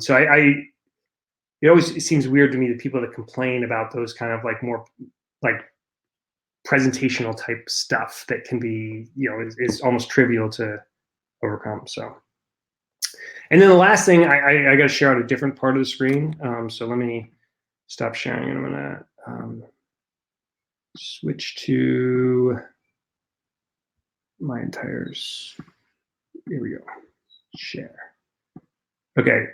So it always seems weird to me that people that complain about those kind of like more like presentational type stuff that can be, is almost trivial to overcome. So, and then the last thing, I got to share out a different part of the screen. So let me stop sharing, and I'm gonna switch to my entire. Here we go. Share. Okay.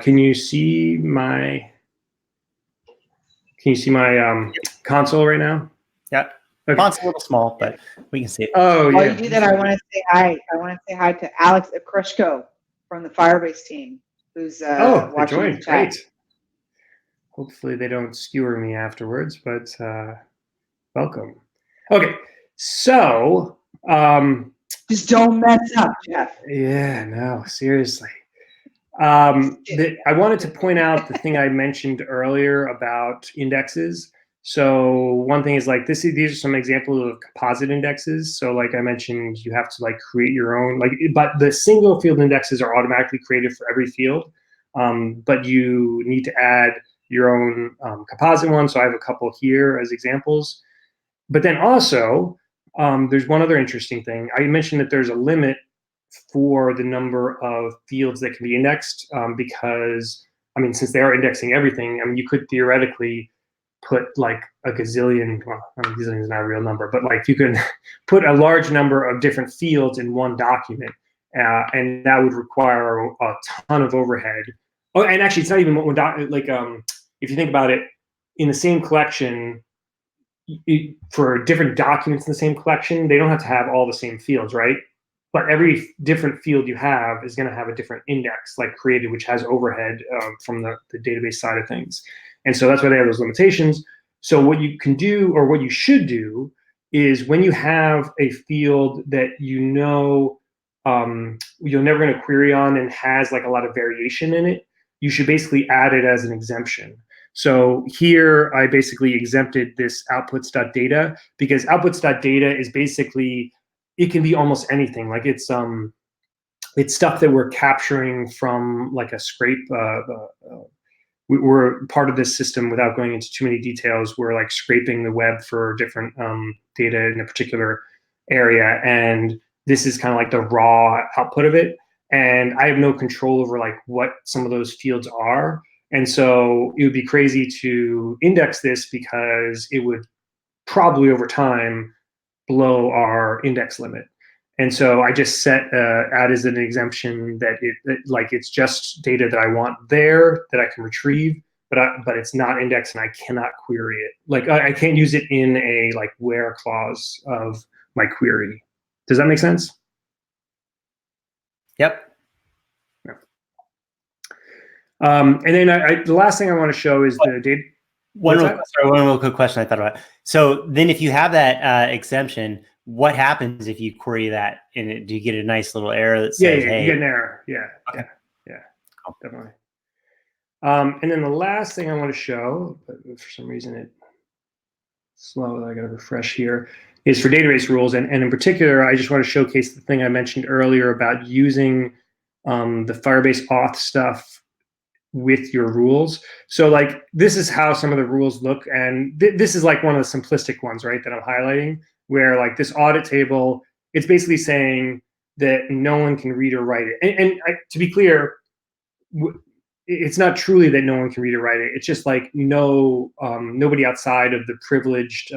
Can you see my console right now? Yeah. Okay. Font's a little small, but we can see it. Oh, yeah. While you do that, I want to say hi. I want to say hi to Alex Akrushko from the Firebase team, who's watching the chat. Great. Hopefully they don't skewer me afterwards, but welcome. Okay, so just don't mess up, Jeff. Yeah, no, seriously. I wanted to point out the thing I mentioned earlier about indexes. So one thing is like these are some examples of composite indexes. So like I mentioned, you have to like create your own, but the single field indexes are automatically created for every field. But you need to add your own composite one. So I have a couple here as examples. But then also, there's one other interesting thing. I mentioned that there's a limit for the number of fields that can be indexed because, since they are indexing everything, you could theoretically put like a gazillion, well, gazillion is not a real number, but like you can put a large number of different fields in one document, and that would require a ton of overhead. Oh, and actually, it's not even one if you think about it, in the same collection, for different documents in the same collection, they don't have to have all the same fields, right? But every different field you have is going to have a different index like created, which has overhead from the database side of things. And so that's why they have those limitations. So what you can do, or what you should do, is when you have a field that you're never going to query on and has like a lot of variation in it, you should basically add it as an exemption. So here I basically exempted this outputs.data because outputs.data is basically, it can be almost anything. Like it's stuff that we're capturing from like a scrape, we're part of this system. Without going into too many details, we're like scraping the web for different data in a particular area, and this is kind of like the raw output of it. And I have no control over like what some of those fields are. And so it would be crazy to index this because it would probably over time blow our index limit. And so I just set add as an exemption that it's just data that I want there that I can retrieve, but it's not indexed and I cannot query it. Like I can't use it in a like where clause of my query. Does that make sense? Yep. Yeah. And then the last thing I want to show is the data. One real quick question I thought about. So then if you have that exemption, what happens if you query that? And do you get a nice little error that says, hey, you get an error. Yeah. Okay. Yeah. Cool. Definitely. And then the last thing I want to show, but for some reason it's slow, I got to refresh here, is for database rules. And in particular, I just want to showcase the thing I mentioned earlier about using the Firebase auth stuff with your rules. So like this is how some of the rules look, and this is like one of the simplistic ones, right, that I'm highlighting, where like this audit table, it's basically saying that no one can read or write it. And to be clear, it's not truly that no one can read or write it. It's just like nobody outside of the privileged,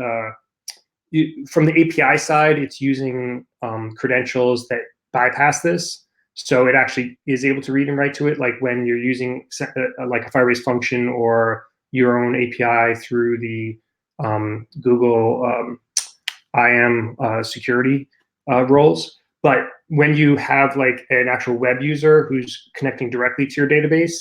from the API side, it's using credentials that bypass this. So it actually is able to read and write to it, like when you're using like a Firebase function or your own API through the Google IAM security roles. But when you have like an actual web user who's connecting directly to your database,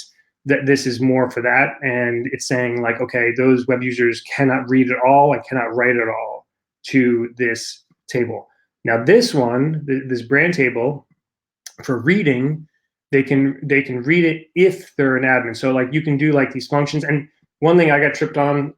that this is more for that. And it's saying like, okay, those web users cannot read at all and cannot write at all to this table. Now this one, this brand table, for reading, they can read it if they're an admin. So like you can do like these functions. And one thing I got tripped on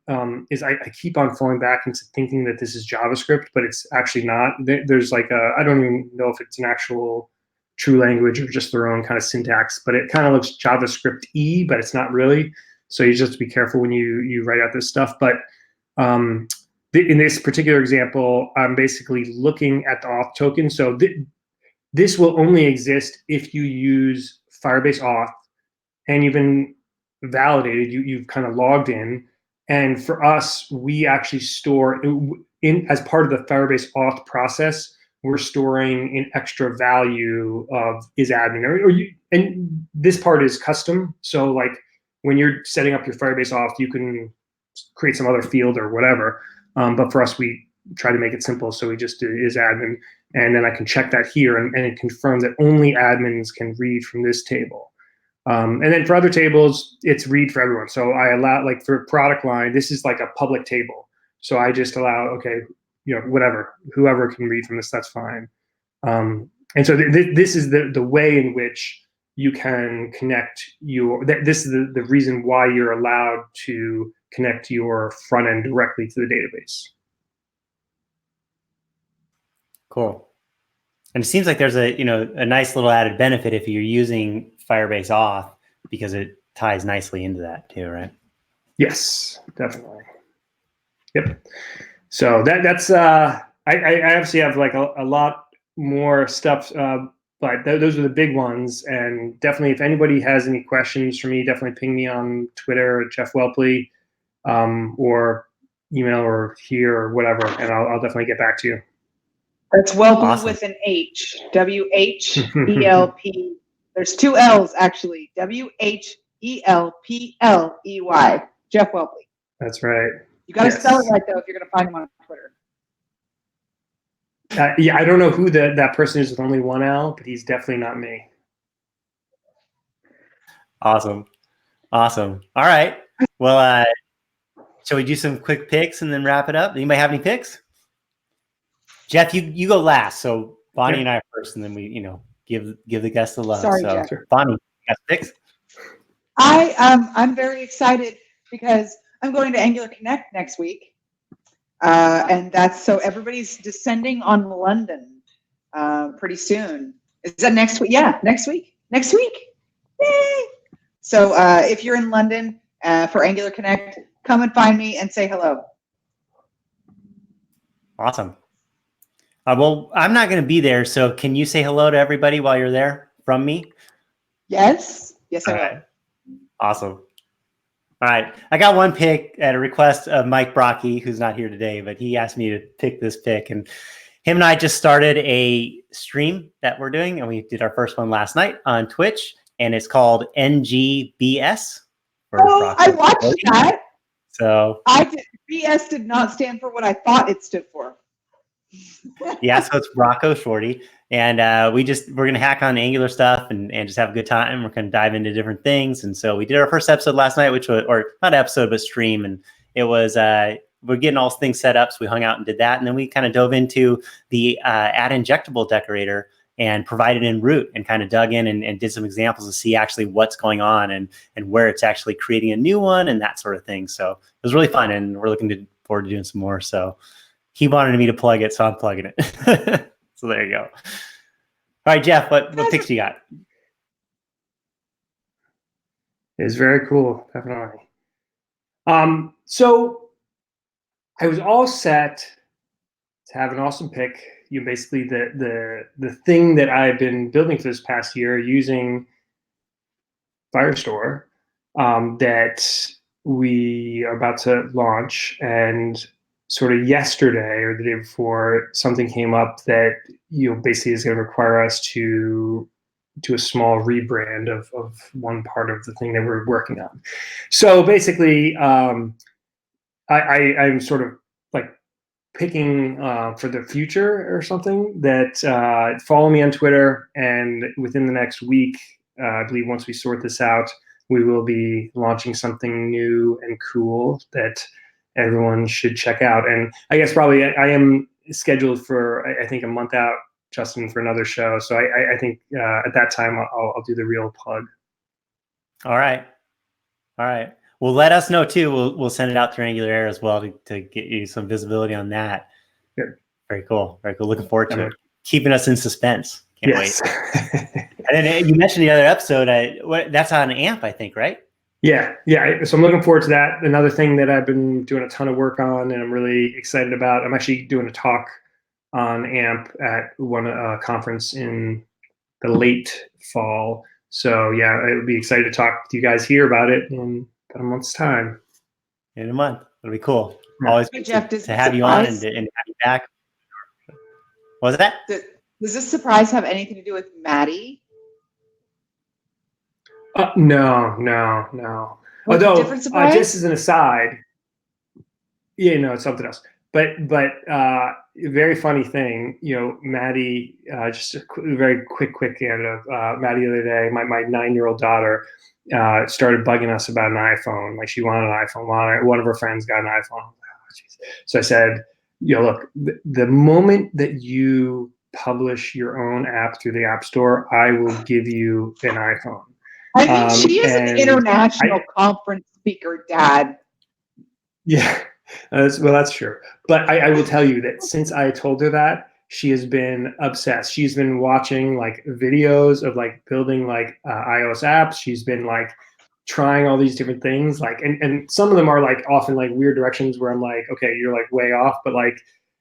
is I keep on falling back into thinking that this is JavaScript, but it's actually not. There's like I don't even know if it's an actual true language or just their own kind of syntax, but it kind of looks JavaScript-y, but it's not really. So you just have to be careful when you write out this stuff. But in this particular example, I'm basically looking at the auth token. So this will only exist if you use Firebase auth and you've been validated, you've kind of logged in. And for us, we actually store as part of the Firebase auth process, we're storing an extra value of is admin and this part is custom. So like when you're setting up your Firebase auth, you can create some other field or whatever. But for us, we try to make it simple. So we just do is admin. And then I can check that here and confirm that only admins can read from this table. And then for other tables, it's read for everyone. So I allow, like for product line, this is like a public table. So I just allow, okay, whatever, whoever can read from this, that's fine. And so this is the way in which you can connect this is the reason why you're allowed to connect your front end directly to the database. Cool. And it seems like there's a nice little added benefit if you're using Firebase auth, because it ties nicely into that too, right? Yes, definitely. Yep. So that's I obviously have like a lot more stuff, but those are the big ones. And definitely, if anybody has any questions for me, definitely ping me on Twitter, Jeff Whelpley, or email or here or whatever, and I'll definitely get back to you. That's Whelpley Awesome. with an H. WHELP. There's two L's actually. WHELPLEY. Jeff Whelpley. That's right. You got to spell it right though if you're going to find him on Twitter. Yeah, I don't know who that person is with only one L, but he's definitely not me. Awesome. All right. Well, shall we do some quick picks and then wrap it up? Anybody have any picks? Jeff, you go last. So Bonnie and I first, and then we, give the guests the love. Sorry, so Jeff. Bonnie, you got picks? I'm very excited because I'm going to Angular Connect next week. And that's so everybody's descending on London pretty soon. Is that next week? Yeah, next week. Yay! So if you're in London for Angular Connect. Come and find me and say hello. Awesome. Well, I'm not going to be there, so can you say hello to everybody while you're there from me? Yes, I will. Right. Awesome. All right. I got one pick at a request of Mike Brocky, who's not here today, but he asked me to pick this pick. And him and I just started a stream that we're doing, and we did our first one last night on Twitch, and it's called NGBS. Oh, I watched that. So BS did not stand for what I thought it stood for. Yeah, so it's Rocco Shorty, and we're gonna hack on Angular stuff and just have a good time. We're gonna dive into different things, and so we did our first episode last night, which was, or not episode, but stream, and it was we're getting all things set up, so we hung out and did that, and then we kind of dove into the add injectable decorator and provided in root and kind of dug in and did some examples to see actually what's going on and where it's actually creating a new one and that sort of thing. So it was really fun, and we're looking forward to doing some more. So he wanted me to plug it, so I'm plugging it. So there you go. All right, Jeff, what picks you got? It's very cool, definitely. So I was all set to have an awesome pick. You basically the thing that I've been building for this past year using Firestore that we are about to launch, and sort of yesterday or the day before, something came up that basically is going to require us to do a small rebrand of one part of the thing that we're working on. So basically, I'm sort of like picking for the future or something that follow me on Twitter, and within the next week, I believe once we sort this out, we will be launching something new and cool that everyone should check out. And I guess probably I am scheduled for, I think, a month out, Justin, for another show. So I think at that time I'll do the real plug. All right. Well, let us know too. We'll send it out through ngAir as well to get you some visibility on that. Good. Very cool. Looking forward to it. Keeping us in suspense. Can't wait. And then you mentioned the other episode. That's on AMP, I think, right? Yeah. So I'm looking forward to that. Another thing that I've been doing a ton of work on and I'm really excited about. I'm actually doing a talk on AMP at one conference in the late fall. So yeah, I would be excited to talk to you guys here about it in about a month's time. In a month. It'll be cool. Yeah. Always good Jeff, to have you on and have you back. What was that? Does this surprise have anything to do with Maddie? No. Although, different surprise? just as an aside, it's something else. But very funny thing, Maddie, just a very quick hand of Maddie the other day, my 9-year-old daughter started bugging us about an iPhone. Like, she wanted an iPhone. One of her friends got an iPhone. So I said, look, the moment that you publish your own app through the App Store, I will give you an iPhone. I mean, she is an international conference speaker, Dad. Yeah, that's true. But I will tell you that since I told her that, she has been obsessed. She's been watching like videos of like building like iOS apps. She's been like trying all these different things. Like, and some of them are like often like weird directions where I'm like, okay, you're like way off. But like,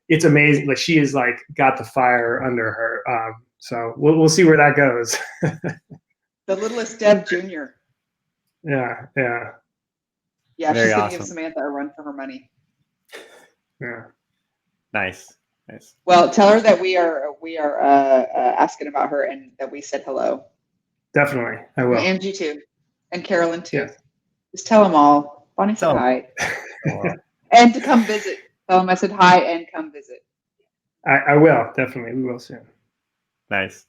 it's amazing. Like, she is like got the fire under her. So we'll see where that goes. The littlest Dev Jr. Yeah. Yeah, very she's going to awesome. give Samantha a run for her money. Yeah. Nice. Well, tell her that we are asking about her and that we said hello. Definitely, I will. And Angie too, and Carolyn too. Yeah. Just tell them all. Bonnie said hi, and to come visit. Tell them I said hi and come visit. I will, definitely. We will soon. Nice.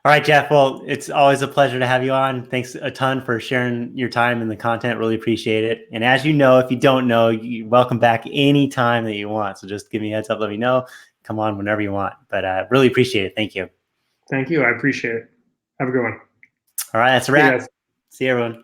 All right, Jeff. Well, it's always a pleasure to have you on. Thanks a ton for sharing your time and the content. Really appreciate it. And as you know, if you don't know, you're welcome back anytime that you want. So just give me a heads up. Let me know. Come on whenever you want. But really appreciate it. Thank you. Thank you. I appreciate it. Have a good one. All right. That's a wrap. See you, everyone.